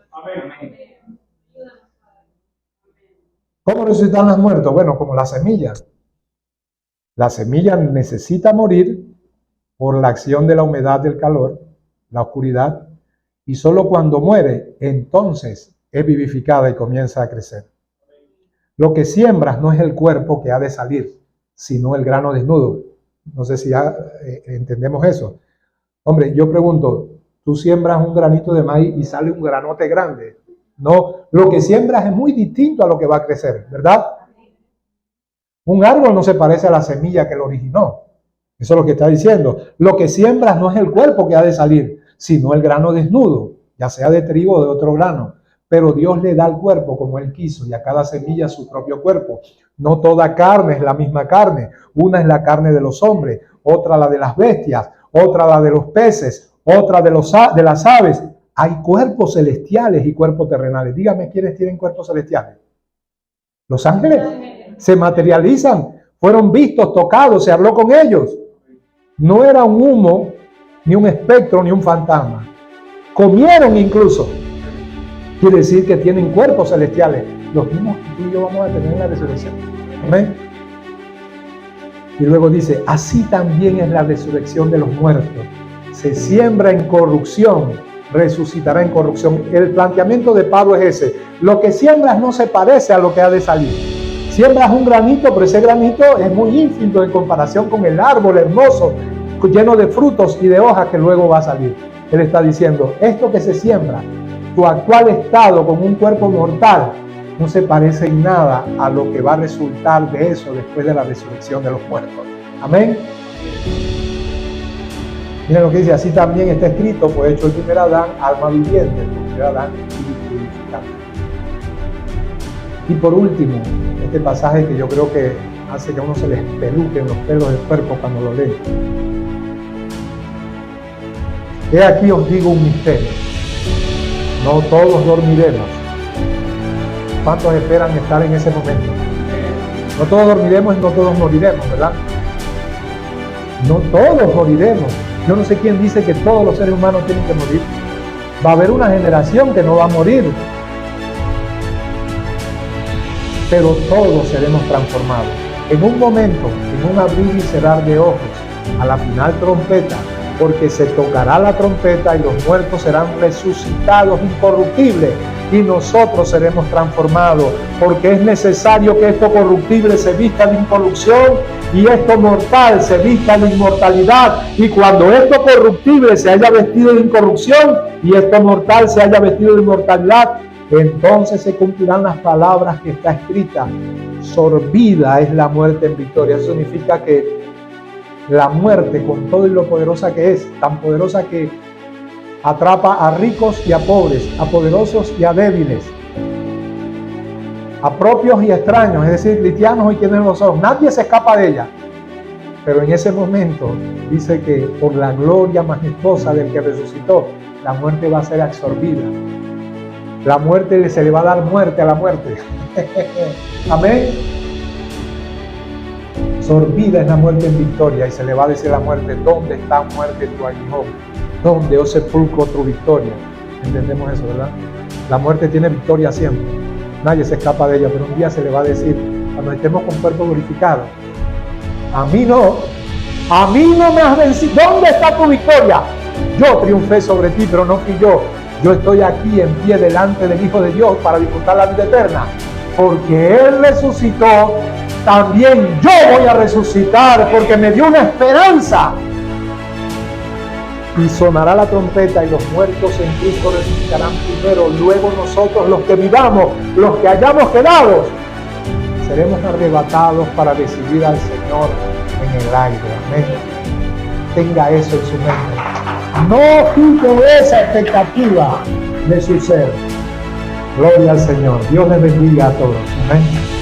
¿Cómo resucitan los muertos? Bueno, como la semilla. La semilla necesita morir por la acción de la humedad del calor, la oscuridad, y solo cuando muere, entonces es vivificada y comienza a crecer. Lo que siembras no es el cuerpo que ha de salir, sino el grano desnudo. No sé si ya entendemos eso. Hombre, yo pregunto, tú siembras un granito de maíz y sale un granote grande. No, lo que siembras es muy distinto a lo que va a crecer, ¿verdad? Un árbol no se parece a la semilla que lo originó. Eso es lo que está diciendo. Lo que siembras no es el cuerpo que ha de salir, sino el grano desnudo, ya sea de trigo o de otro grano. Pero Dios le da al cuerpo como Él quiso y a cada semilla su propio cuerpo. No toda carne es la misma carne. Una es la carne de los hombres, otra la de las bestias, otra la de los peces, otra de las aves. Hay cuerpos celestiales y cuerpos terrenales. Dígame quiénes tienen cuerpos celestiales. Los ángeles se materializan, fueron vistos, tocados, se habló con ellos. No era un humo, ni un espectro, ni un fantasma. Comieron incluso. Quiere decir que tienen cuerpos celestiales. Los mismos que tú y yo vamos a tener en la resurrección. Amén. Y luego dice, así también es la resurrección de los muertos. Se siembra en corrupción, resucitará en corrupción. El planteamiento de Pablo es ese. Lo que siembras no se parece a lo que ha de salir. Siembras un granito, pero ese granito es muy ínfimo en comparación con el árbol hermoso, lleno de frutos y de hojas que luego va a salir. Él está diciendo, esto que se siembra, tu actual estado con un cuerpo mortal, no se parece en nada a lo que va a resultar de eso después de la resurrección de los muertos. Amén. Miren lo que dice, así también está escrito, fue hecho el primer Adán, alma viviente, el primer Adán, espíritu vivificante. Y por último, este pasaje que yo creo que hace que a uno se le espeluquen los pelos del cuerpo cuando lo lee. He aquí os digo un misterio. No todos dormiremos. ¿Cuántos esperan estar en ese momento? No todos dormiremos y no todos moriremos, ¿verdad? No todos moriremos. Yo no sé quién dice que todos los seres humanos tienen que morir. Va a haber una generación que no va a morir. Pero todos seremos transformados. En un momento, en un abrir y cerrar de ojos, a la final trompeta, porque se tocará la trompeta y los muertos serán resucitados incorruptibles y nosotros seremos transformados, porque es necesario que esto corruptible se vista de incorrupción y esto mortal se vista de inmortalidad, y cuando esto corruptible se haya vestido de incorrupción y esto mortal se haya vestido de inmortalidad, entonces se cumplirán las palabras que está escrita: sorbida es la muerte en victoria. Eso significa que la muerte, con todo y lo poderosa que es, tan poderosa que atrapa a ricos y a pobres, a poderosos y a débiles, a propios y extraños, es decir, cristianos y quienes no son, nadie se escapa de ella. Pero en ese momento dice que por la gloria majestuosa del que resucitó, la muerte va a ser absorbida. La muerte, se le va a dar muerte a la muerte. Amén. Sorbida es la muerte en victoria, y se le va a decir a la muerte: ¿dónde está, muerte, tu aguijón? ¿Dónde, oh sepulcro, tu victoria? ¿Entendemos eso, verdad? La muerte tiene victoria siempre. Nadie se escapa de ella, pero un día se le va a decir, cuando estemos con cuerpo glorificado: a mí no me has vencido. ¿Dónde está tu victoria? Yo triunfé sobre ti, pero no fui yo. Yo estoy aquí en pie delante del Hijo de Dios para disfrutar la vida eterna. Porque Él resucitó, también yo voy a resucitar, porque me dio una esperanza. Y sonará la trompeta y los muertos en Cristo resucitarán primero. Luego nosotros, los que vivamos, los que hayamos quedado, seremos arrebatados para recibir al Señor en el aire. Amén. Tenga eso en su mente. No quite esa expectativa de su ser. Gloria al Señor. Dios les bendiga a todos. Amén.